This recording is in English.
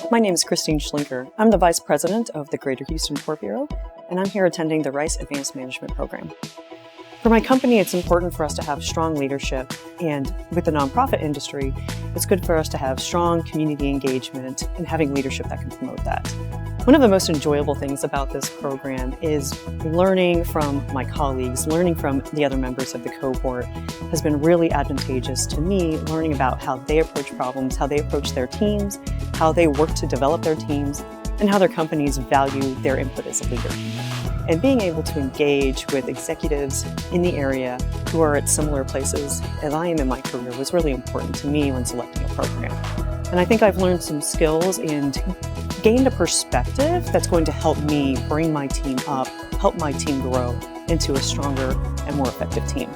My name is Christine Schlenker. I'm the Vice President of the Greater Houston Port Bureau, and I'm here attending the Rice Advanced Management Program. For my company, it's important for us to have strong leadership, and with the nonprofit industry, it's good for us to have strong community engagement and having leadership that can promote that. One of the most enjoyable things about this program is learning from my colleagues, learning from the other members of the cohort has been really advantageous to me, learning about how they approach problems, how they approach their teams, how they work to develop their teams, and how their companies value their input as a leader. And being able to engage with executives in the area who are at similar places as I am in my career was really important to me when selecting a program. And I think I've learned some skills and gained a perspective that's going to help me bring my team up, help my team grow into a stronger and more effective team.